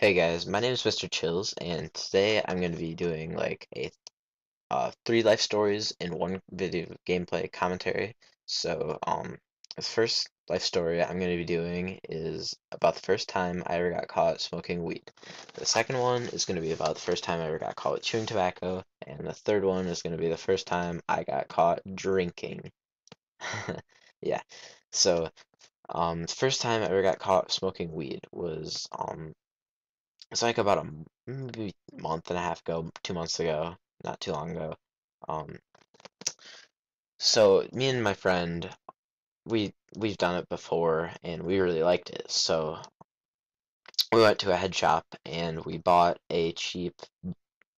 Hey guys, my name is Mr. Chills, and today I'm going to be doing like a three life stories in one video gameplay commentary. So, the first life story I'm going to be doing is about the first time I ever got caught smoking weed. The second one is going to be about the first time I ever got caught chewing tobacco, and the third one is going to be the first time I got caught drinking. Yeah. So, the first time I ever got caught smoking weed was it's like about maybe month and a half ago, 2 months ago, not too long ago. Um, so me and my friend, we've done it before, and we really liked it. So we went to a head shop and we bought a cheap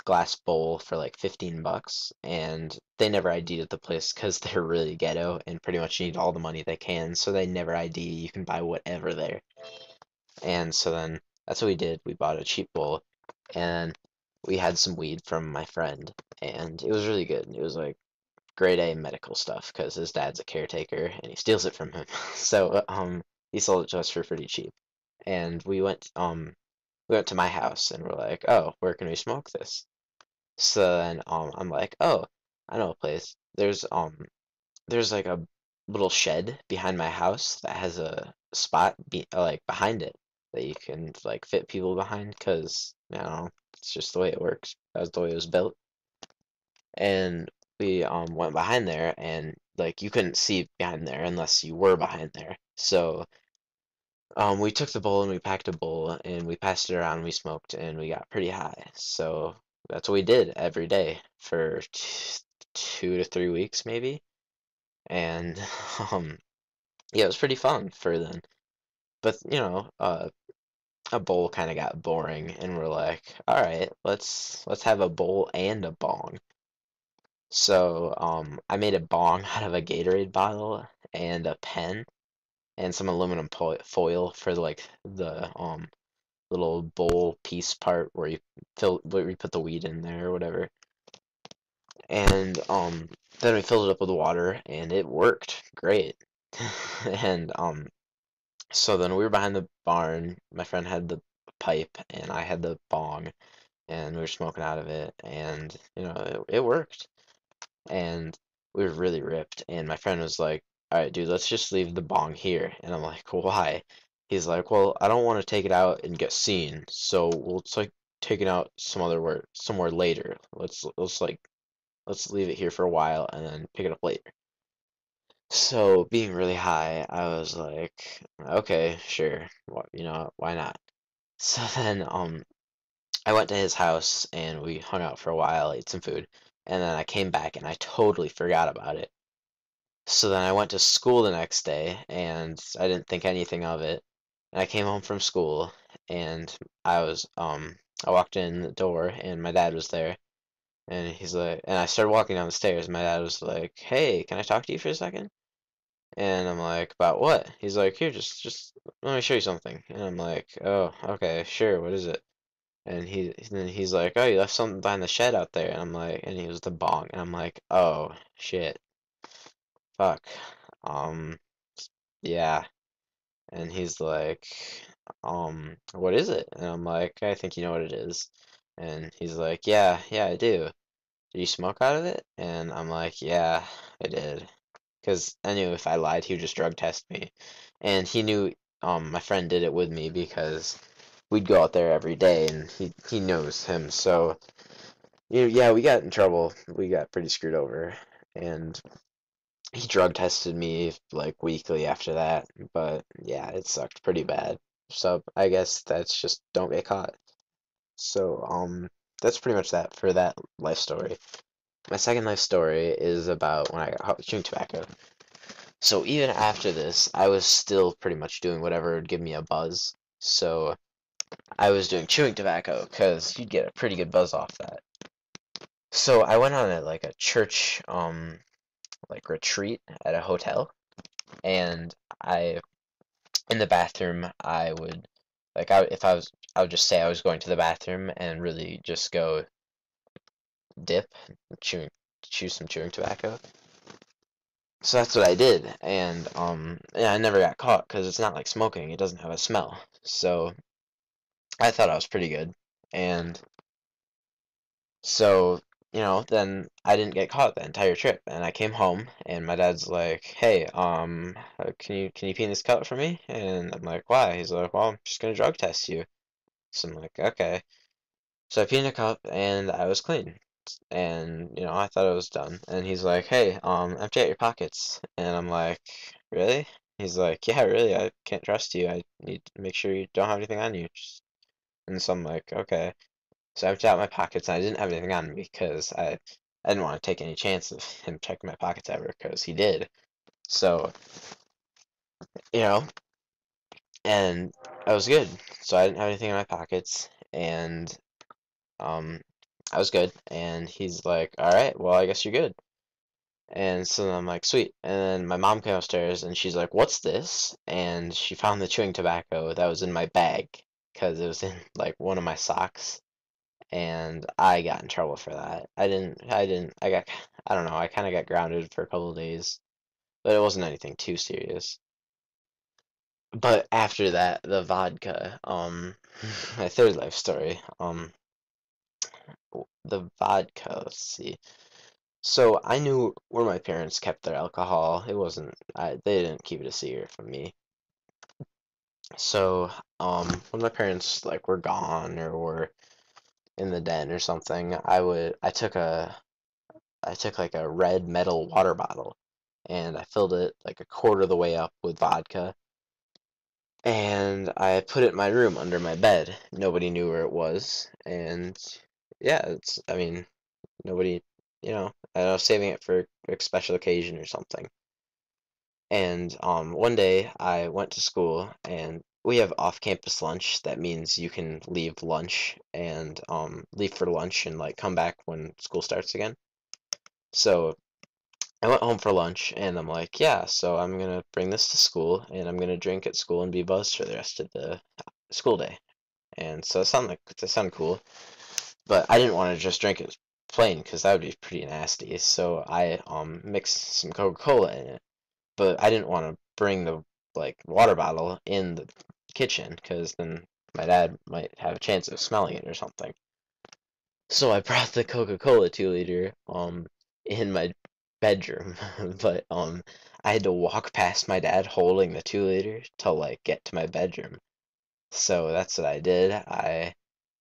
glass bowl for like 15 bucks, and they never ID'd at the place because they're really ghetto and pretty much need all the money they can. So they never ID. You can buy whatever there. And so then that's what we did. We bought a cheap bowl and we had some weed from my friend, and it was really good. It was like grade A medical stuff because his dad's a caretaker and he steals it from him. So he sold it to us for pretty cheap. And we went to my house and we're like, "Oh, where can we smoke this?" So then I'm like, "Oh, I know a place. There's like a little shed behind my house that has a spot like behind it that you can like fit people behind because I don't know, it's just the way it works. That's the way it was built. And we went behind there and like you couldn't see behind there unless you were behind there. So we took the bowl and we packed a bowl and we passed it around and we smoked and we got pretty high. So that's what we did every day for 2 to 3 weeks maybe. And um yeah, it was pretty fun for then. But a bowl kind of got boring, and we're like, all right, let's have a bowl and a bong. So I made a bong out of a Gatorade bottle and a pen and some aluminum foil for like the little bowl piece part where you put the weed in there or whatever. And then we filled it up with water, and it worked great. And So then we were behind the barn. My friend had the pipe, and I had the bong, and we were smoking out of it, and it worked. And we were really ripped. And my friend was like, "All right, dude, let's just leave the bong here." And I'm like, "Why?" He's like, "Well, I don't want to take it out and get seen, so we'll just like take it out somewhere later. Let's leave it here for a while and then pick it up later." So, being really high, I was like, okay, sure. Why not? So then, I went to his house and we hung out for a while, ate some food, and then I came back and I totally forgot about it. So then I went to school the next day and I didn't think anything of it. And I came home from school and I walked in the door and my dad was there. And he's like, and I started walking down the stairs. And my dad was like, "Hey, can I talk to you for a second?" And I'm like, "About what?" He's like, "Here, just let me show you something." And I'm like, "Oh, okay, sure. What is it?" And then he's like, "Oh, you left something behind the shed out there." And I'm like, and he was the bong. And I'm like, "Oh, shit. Fuck. Um, yeah." And he's like, "What is it?" And I'm like, "I think you know what it is." And he's like, "Yeah, yeah, I do. Did you smoke out of it?" And I'm like, "Yeah, I did." Because I knew if I lied, he would just drug test me. And he knew my friend did it with me because we'd go out there every day and he knows him. So, yeah, we got in trouble. We got pretty screwed over. And he drug tested me like weekly after that. But yeah, it sucked pretty bad. So I guess that's just don't get caught. So, that's pretty much that for that life story. My second life story is about when I got caught chewing tobacco. So even after this, I was still pretty much doing whatever would give me a buzz. So I was doing chewing tobacco because you'd get a pretty good buzz off that. So I went on like a church like retreat at a hotel, and I in the bathroom I would like if I would just say I was going to the bathroom and really just go dip, chewing chew some chewing tobacco. So that's what I did, and yeah, I never got caught because it's not like smoking; it doesn't have a smell. So I thought I was pretty good. And so, then I didn't get caught the entire trip. And I came home and my dad's like, "Hey, can you pee in this cup for me?" And I'm like, "Why?" He's like, "Well, I'm just gonna drug test you." So I'm like, "Okay." So I peed in a cup and I was clean. And, I thought I was done. And he's like, "Hey, empty out your pockets." And I'm like, "Really?" He's like, "Yeah, really, I can't trust you. I need to make sure you don't have anything on you." And so I'm like, "Okay." So I emptied out my pockets and I didn't have anything on me because I didn't want to take any chance of him checking my pockets ever because he did. So, you know, and I was good. So I didn't have anything in my pockets and um I was good. And he's like, "All right, well, I guess you're good." And so I'm like, "Sweet." And then my mom came upstairs and she's like, "What's this?" And she found the chewing tobacco that was in my bag because it was in like one of my socks. And I got in trouble for that. I don't know, I kind of got grounded for a couple of days, but it wasn't anything too serious. But after that, the vodka, my third life story, the vodka, let's see. So I knew where my parents kept their alcohol. They didn't keep it a secret from me. So, when my parents like were gone or were in the den or something, I took like a red metal water bottle and I filled it like a quarter of the way up with vodka and I put it in my room under my bed. Nobody knew where it was. And yeah, I mean, nobody, I was saving it for a special occasion or something. And one day I went to school and we have off-campus lunch. That means you can leave lunch and leave for lunch and like come back when school starts again. So I went home for lunch and I'm like, yeah, so I'm gonna bring this to school and I'm gonna drink at school and be buzzed for the rest of the school day. And so it sounded cool, but I didn't want to just drink it plain because that would be pretty nasty. So I mixed some Coca-Cola in it, but I didn't want to bring the like water bottle in the kitchen because then my dad might have a chance of smelling it or something. So I brought the Coca-Cola 2 liter in my bedroom, but I had to walk past my dad holding the 2 liter to like get to my bedroom. So that's what I did. I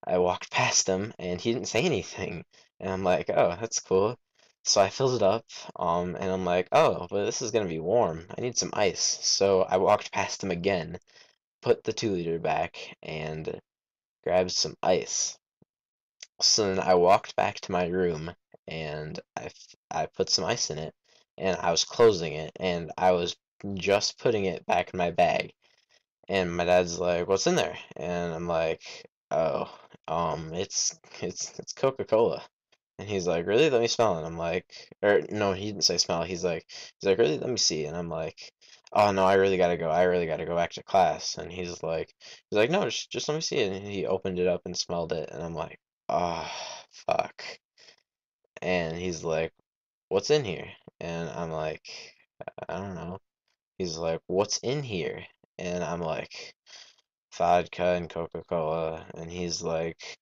walked past him and he didn't say anything. And I'm like, "Oh, that's cool." So I filled it up and I'm like, "Oh, but this is gonna be warm. I need some ice." So I walked past him again, put the 2 liter back and grabbed some ice. So then I walked back to my room and I put some ice in it and I was closing it and I was just putting it back in my bag. And my dad's like, "What's in there?" And I'm like, "Oh, it's Coca-Cola." And he's like, "Really? Let me smell it." I'm like, or no, he didn't say smell. He's like, "Really? Let me see." And I'm like, "Oh no, I really gotta go. I really gotta go back to class." And he's like, "No, just let me see it." And he opened it up and smelled it, and I'm like, "Oh, fuck." And he's like, "What's in here?" And I'm like, "I don't know." He's like, "What's in here?" And I'm like, "Vodka and Coca-Cola." And he's like,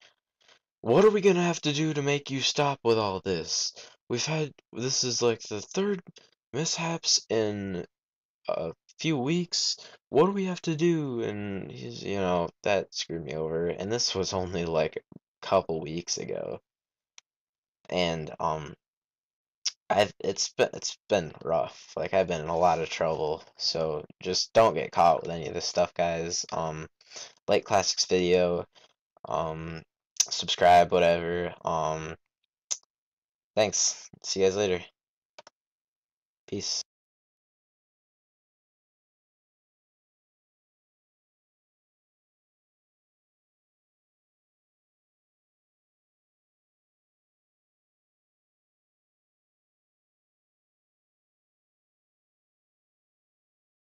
"What are we gonna have to do to make you stop with all this? This is like the third mishaps in a few weeks. What do we have to do?" And that screwed me over. And this was only like a couple weeks ago. And it's been rough. Like I've been in a lot of trouble. So just don't get caught with any of this stuff, guys. Like Classics video, um, subscribe, whatever. Thanks. See you guys later. Peace.